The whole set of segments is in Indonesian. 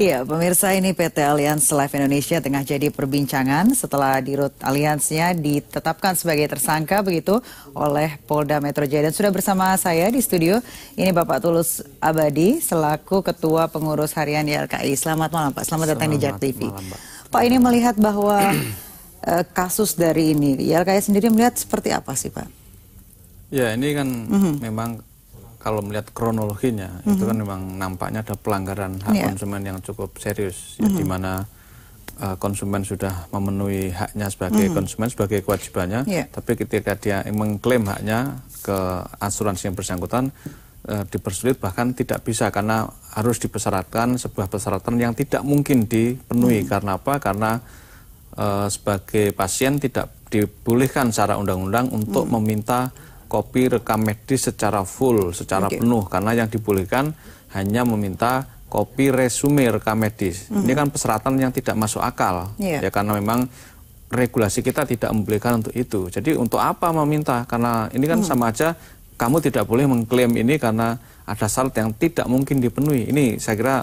Iya, pemirsa, ini PT Allianz Life Indonesia tengah jadi perbincangan setelah Dirut Allianznya ditetapkan sebagai tersangka begitu oleh Polda Metro Jaya. Dan sudah bersama saya di studio, ini Bapak Tulus Abadi selaku Ketua Pengurus Harian YLKI. Selamat malam Pak, selamat datang di JAK TV. Pak, ini melihat bahwa kasus dari ini, YLKI sendiri melihat seperti apa sih Pak? Ya, ini kan memang kalau melihat kronologinya, itu kan memang nampaknya ada pelanggaran hak konsumen yang cukup serius, ya, di mana konsumen sudah memenuhi haknya sebagai konsumen, sebagai kewajibannya, tapi ketika dia mengklaim haknya ke asuransi yang bersangkutan, dipersulit bahkan tidak bisa karena harus dipersyaratkan sebuah persyaratan yang tidak mungkin dipenuhi. Karena apa? Karena sebagai pasien tidak dibolehkan secara undang-undang untuk meminta kopi rekam medis secara full, secara penuh, karena yang dibolehkan hanya meminta kopi resume rekam medis. Ini kan persyaratan yang tidak masuk akal, ya karena memang regulasi kita tidak membolehkan untuk itu. Jadi untuk apa meminta? Karena ini kan sama aja kamu tidak boleh mengklaim ini karena ada syarat yang tidak mungkin dipenuhi. Ini saya kira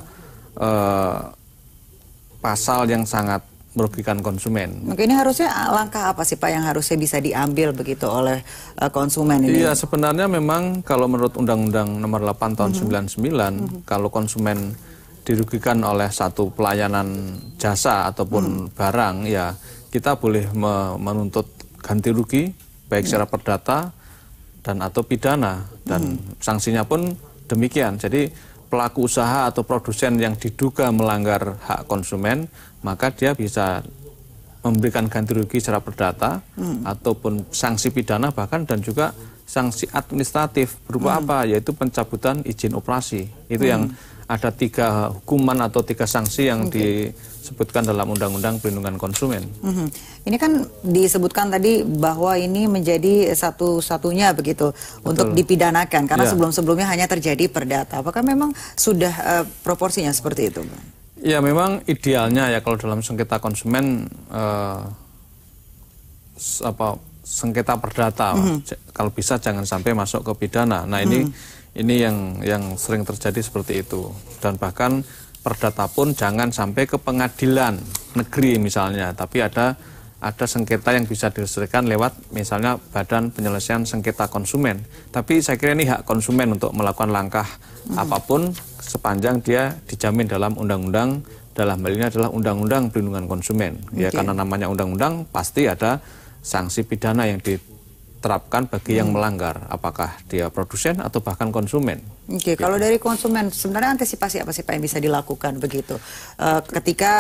pasal yang sangat merugikan konsumen. Mungkin ini harusnya langkah apa sih Pak yang harusnya bisa diambil begitu oleh konsumen ini? Iya, sebenarnya memang kalau menurut Undang-Undang Nomor 8 Tahun 99, kalau konsumen dirugikan oleh satu pelayanan jasa ataupun barang, ya kita boleh menuntut ganti rugi baik secara perdata dan atau pidana, dan sanksinya pun demikian. Jadi pelaku usaha atau produsen yang diduga melanggar hak konsumen, maka dia bisa memberikan ganti rugi secara perdata ataupun sanksi pidana bahkan, dan juga sanksi administratif berupa apa? Yaitu pencabutan izin operasi. Itu yang ada 3 hukuman atau 3 sanksi yang disebutkan dalam Undang-Undang Perlindungan Konsumen. Ini kan disebutkan tadi bahwa ini menjadi satu-satunya begitu untuk dipidanakan karena sebelum-sebelumnya hanya terjadi perdata. Apakah memang sudah proporsinya seperti itu? Ya, memang idealnya ya kalau dalam sengketa konsumen sengketa perdata, kalau bisa jangan sampai masuk ke pidana. Nah, ini yang sering terjadi seperti itu, dan bahkan perdata pun jangan sampai ke pengadilan negeri misalnya, tapi ada sengketa yang bisa diselesaikan lewat misalnya Badan Penyelesaian Sengketa Konsumen. Tapi saya kira ini hak konsumen untuk melakukan langkah apapun sepanjang dia dijamin dalam undang-undang, dalam hal ini adalah Undang-Undang Perlindungan Konsumen. Ya, karena namanya undang-undang pasti ada sanksi pidana yang diterapkan bagi yang melanggar, apakah dia produsen atau bahkan konsumen. Kalau dari konsumen, sebenarnya antisipasi apa sih Pak yang bisa dilakukan begitu ketika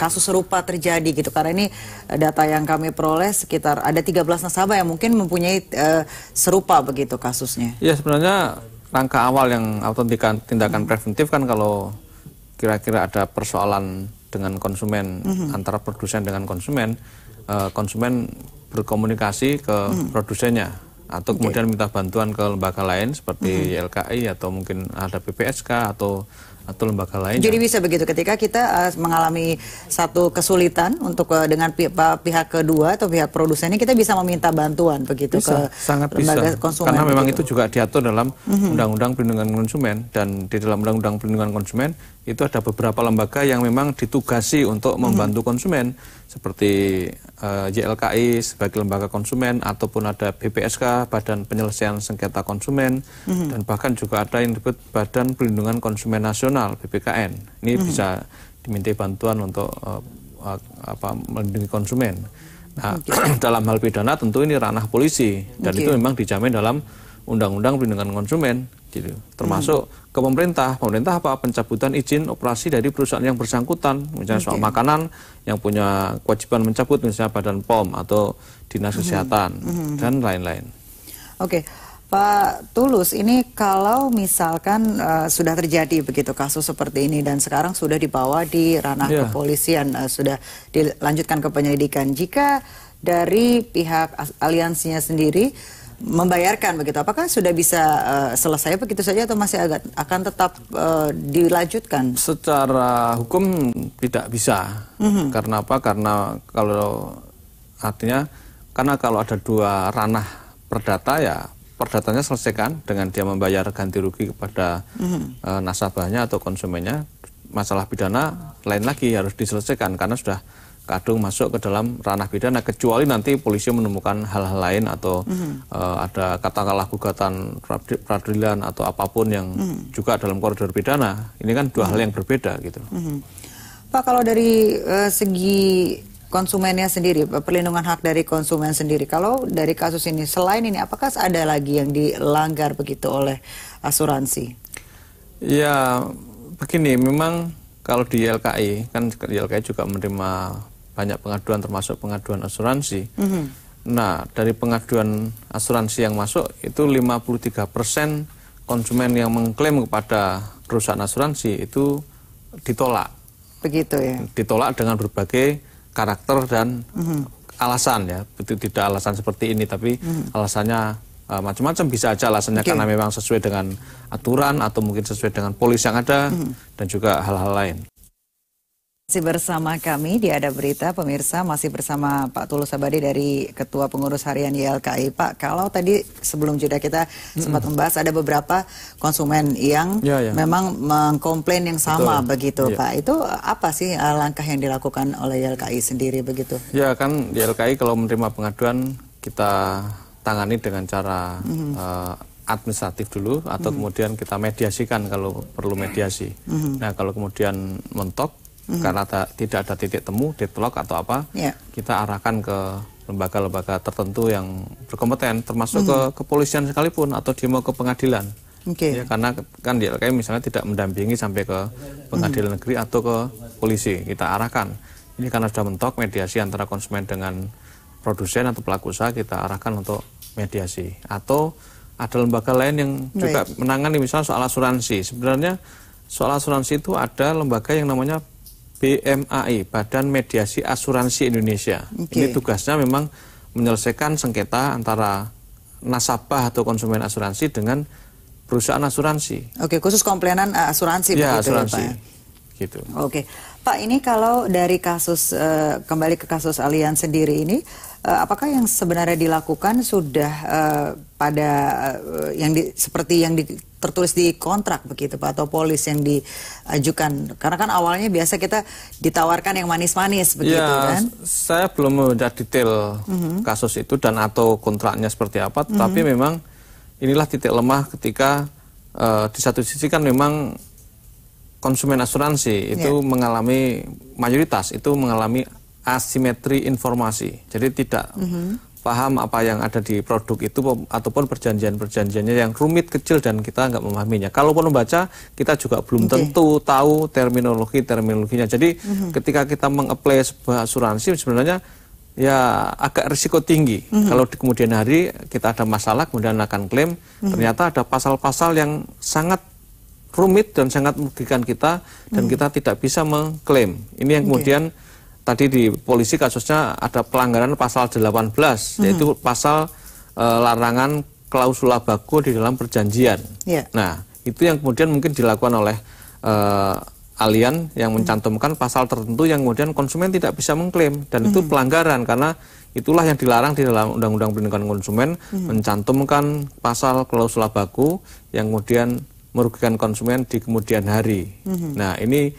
kasus serupa terjadi gitu? Karena ini data yang kami peroleh sekitar ada 13 nasabah yang mungkin mempunyai serupa begitu kasusnya. Ya, sebenarnya langkah awal yang atau tindakan preventif kan kalau kira-kira ada persoalan dengan konsumen, antara produsen dengan konsumen, konsumen berkomunikasi ke produsennya atau kemudian minta bantuan ke lembaga lain seperti YLKI atau mungkin ada PPSK atau lembaga lain. Jadi bisa begitu ketika kita mengalami satu kesulitan untuk dengan pihak kedua atau pihak produsennya, kita bisa meminta bantuan begitu ke lembaga konsumen. Karena memang itu juga diatur dalam Undang-Undang Perlindungan Konsumen, dan di dalam Undang-Undang Perlindungan Konsumen itu ada beberapa lembaga yang memang ditugasi untuk membantu konsumen seperti YLKI sebagai lembaga konsumen, ataupun ada BPSK, Badan Penyelesaian Sengketa Konsumen, dan bahkan juga ada yang disebut Badan Perlindungan Konsumen Nasional BPKN. Ini bisa dimintai bantuan untuk melindungi konsumen. Nah, dalam hal pidana tentu ini ranah polisi, dan itu memang dijamin dalam Undang-Undang Perlindungan Konsumen, gitu. Termasuk ke pemerintah apa? Pencabutan izin operasi dari perusahaan yang bersangkutan, misalnya soal makanan yang punya kewajiban mencabut, misalnya Badan POM atau Dinas Kesehatan dan lain-lain. Pak Tulus, ini kalau misalkan sudah terjadi begitu kasus seperti ini dan sekarang sudah dibawa di ranah kepolisian, sudah dilanjutkan ke penyelidikan, jika dari pihak aliansinya sendiri membayarkan begitu, apakah sudah bisa selesai begitu saja atau masih akan tetap dilanjutkan? Secara hukum tidak bisa. Karena apa? Karena kalau ada 2 ranah perdata, ya perdatanya selesaikan dengan dia membayar ganti rugi kepada nasabahnya atau konsumennya. masalah pidana lain lagi harus diselesaikan karena sudah kadung masuk ke dalam ranah pidana, kecuali nanti polisi menemukan hal-hal lain atau ada katakanlah gugatan peradilan atau apapun yang juga dalam koridor pidana. Ini kan dua hal yang berbeda gitu. Pak, kalau dari segi konsumennya sendiri, perlindungan hak dari konsumen sendiri, kalau dari kasus ini selain ini apakah ada lagi yang dilanggar begitu oleh asuransi? Ya begini, memang kalau di YLKI kan YLKI juga menerima banyak pengaduan termasuk pengaduan asuransi. Nah, dari pengaduan asuransi yang masuk itu 53% konsumen yang mengklaim kepada perusahaan asuransi itu ditolak. Begitu ya. Ditolak dengan berbagai karakter dan alasan ya. Itu tidak alasan seperti ini tapi alasannya macam-macam, bisa aja alasannya karena memang sesuai dengan aturan atau mungkin sesuai dengan polis yang ada dan juga hal-hal lain. Masih bersama kami di Ada Berita, pemirsa, masih bersama Pak Tulus Abadi dari Ketua Pengurus Harian YLKI. Pak, kalau tadi sebelum jeda kita sempat membahas ada beberapa konsumen yang memang mengkomplain yang sama begitu Pak. Itu apa sih langkah yang dilakukan oleh YLKI sendiri begitu? Ya kan YLKI kalau menerima pengaduan kita tangani dengan cara administratif dulu atau kemudian kita mediasikan kalau perlu mediasi. Nah kalau kemudian mentok karena tidak ada titik temu, deadlock atau apa, kita arahkan ke lembaga-lembaga tertentu yang berkompeten, termasuk ke kepolisian sekalipun atau dia mau ke pengadilan. Ya, karena kan YLKI misalnya tidak mendampingi sampai ke pengadilan negeri atau ke polisi, kita arahkan. Ini karena sudah mentok mediasi antara konsumen dengan produsen atau pelaku usaha, kita arahkan untuk mediasi. Atau ada lembaga lain yang juga menangani misalnya soal asuransi. Sebenarnya soal asuransi itu ada lembaga yang namanya BMAI, Badan Mediasi Asuransi Indonesia. Ini tugasnya memang menyelesaikan sengketa antara nasabah atau konsumen asuransi dengan perusahaan asuransi. Khusus komplainan asuransi begitu asuransi. Ya Pak? Gitu. Pak, ini kalau dari kasus, kembali ke kasus Allianz sendiri ini, apakah yang sebenarnya dilakukan sudah pada seperti yang tertulis di kontrak begitu Pak, atau polis yang diajukan? Karena kan awalnya biasa kita ditawarkan yang manis-manis begitu kan? Saya belum membaca detail kasus itu dan atau kontraknya seperti apa, tapi memang inilah titik lemah ketika di satu sisi kan memang konsumen asuransi itu mengalami, mayoritas itu mengalami asimetri informasi. Jadi tidak paham apa yang ada di produk itu ataupun perjanjian-perjanjiannya yang rumit, kecil dan kita nggak memahaminya. Kalaupun membaca, kita juga belum tentu tahu terminologinya. Jadi ketika kita mengapply sebuah asuransi sebenarnya ya agak risiko tinggi. Kalau di kemudian hari kita ada masalah kemudian akan klaim, ternyata ada pasal-pasal yang sangat rumit dan sangat merugikan kita dan kita tidak bisa mengklaim. Ini yang kemudian tadi di polisi kasusnya ada pelanggaran pasal 18 yaitu pasal larangan klausula baku di dalam perjanjian. Nah, itu yang kemudian mungkin dilakukan oleh Allianz yang mencantumkan pasal tertentu yang kemudian konsumen tidak bisa mengklaim dan itu pelanggaran karena itulah yang dilarang di dalam Undang-Undang Perlindungan Konsumen, mencantumkan pasal klausula baku yang kemudian merugikan konsumen di kemudian hari. Nah, ini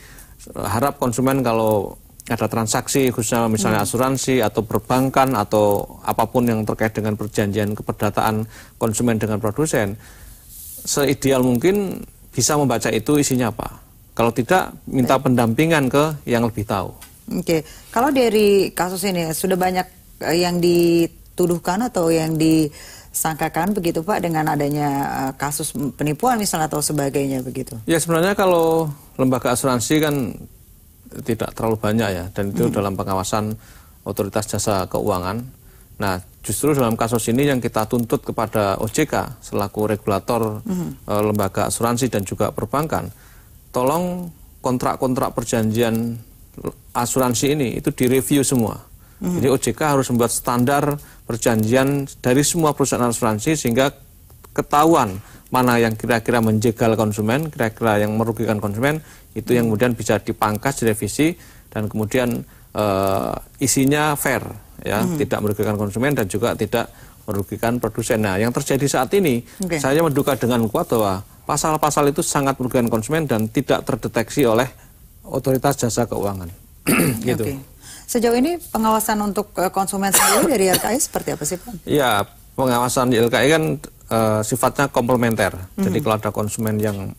harap konsumen kalau ada transaksi khususnya misalnya asuransi atau perbankan atau apapun yang terkait dengan perjanjian keperdataan konsumen dengan produsen, seideal mungkin bisa membaca itu isinya apa. Kalau tidak, minta pendampingan ke yang lebih tahu. Kalau dari kasus ini sudah banyak yang dituduhkan atau yang disangkakan begitu Pak dengan adanya kasus penipuan misalnya atau sebagainya begitu? Ya sebenarnya kalau lembaga asuransi kan tidak terlalu banyak ya, dan itu dalam pengawasan otoritas jasa keuangan. Nah, justru dalam kasus ini yang kita tuntut kepada OJK selaku regulator lembaga asuransi dan juga perbankan, tolong kontrak-kontrak perjanjian asuransi ini itu direview semua. Jadi OJK harus membuat standar perjanjian dari semua perusahaan asuransi sehingga ketahuan mana yang kira-kira menjegal konsumen, kira-kira yang merugikan konsumen, itu yang kemudian bisa dipangkas, direvisi, dan kemudian isinya fair, ya, tidak merugikan konsumen dan juga tidak merugikan produsen. Nah, yang terjadi saat ini, saya menduga dengan kuat bahwa pasal-pasal itu sangat merugikan konsumen dan tidak terdeteksi oleh otoritas jasa keuangan. Gitu. Oke. Sejauh ini pengawasan untuk konsumen sendiri dari YLKI seperti apa sih, Pak? Iya, pengawasan di YLKI kan sifatnya komplementer. Jadi kalau ada konsumen yang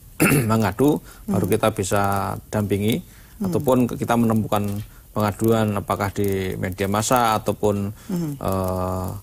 mengadu, baru kita bisa dampingi, ataupun kita menemukan pengaduan apakah di media massa ataupun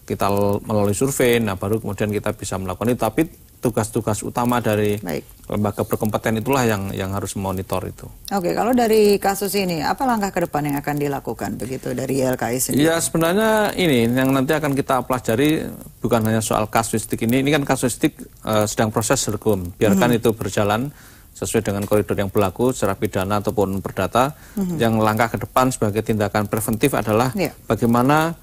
kita melalui survei, nah baru kemudian kita bisa melakukan itu. Tapi tugas-tugas utama dari lembaga berkompeten itulah yang harus memonitor itu. Oke, kalau dari kasus ini, apa langkah ke depan yang akan dilakukan begitu dari YLKI sendiri? Ya sebenarnya ini yang nanti akan kita pelajari bukan hanya soal kasuistik ini kan kasuistik sedang proses hukum, biarkan itu berjalan sesuai dengan koridor yang berlaku secara pidana ataupun perdata. Yang langkah ke depan sebagai tindakan preventif adalah bagaimana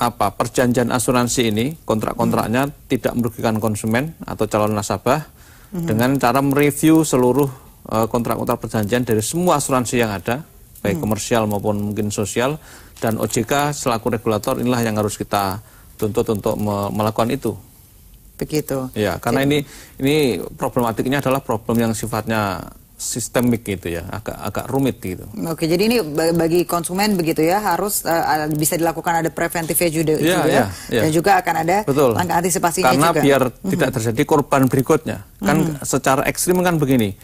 perjanjian asuransi ini, kontrak-kontraknya tidak merugikan konsumen atau calon nasabah dengan cara mereview seluruh kontrak-kontrak perjanjian dari semua asuransi yang ada, baik komersial maupun mungkin sosial, dan OJK selaku regulator inilah yang harus kita tuntut untuk melakukan itu. Begitu. Ya, karena ini problematiknya adalah problem yang sifatnya sistemik gitu ya, agak rumit gitu. Oke, jadi ini bagi konsumen begitu ya, harus bisa dilakukan ada preventifnya juga, dan juga akan ada langkah antisipasinya karena juga. Karena biar tidak terjadi korban berikutnya. Kan secara ekstrim kan begini,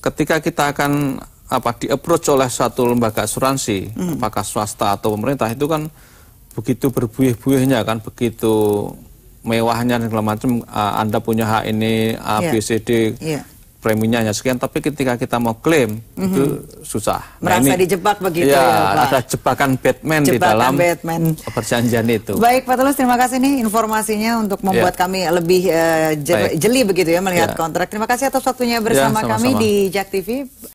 ketika kita akan di-approach oleh suatu lembaga asuransi, apakah swasta atau pemerintah, itu kan begitu berbuih-buihnya kan, begitu mewahnya dan segala macam, Anda punya hak ini, A, B, C, D, preminya hanya sekian, tapi ketika kita mau klaim itu susah. Merasa dijebak begitu ya, Pak. Ada jebakan Batman di dalam perjanjian itu. Baik, Pak Tulus, terima kasih nih informasinya untuk membuat kami lebih jeli begitu ya melihat kontrak. Terima kasih atas waktunya bersama kami di JAK TV.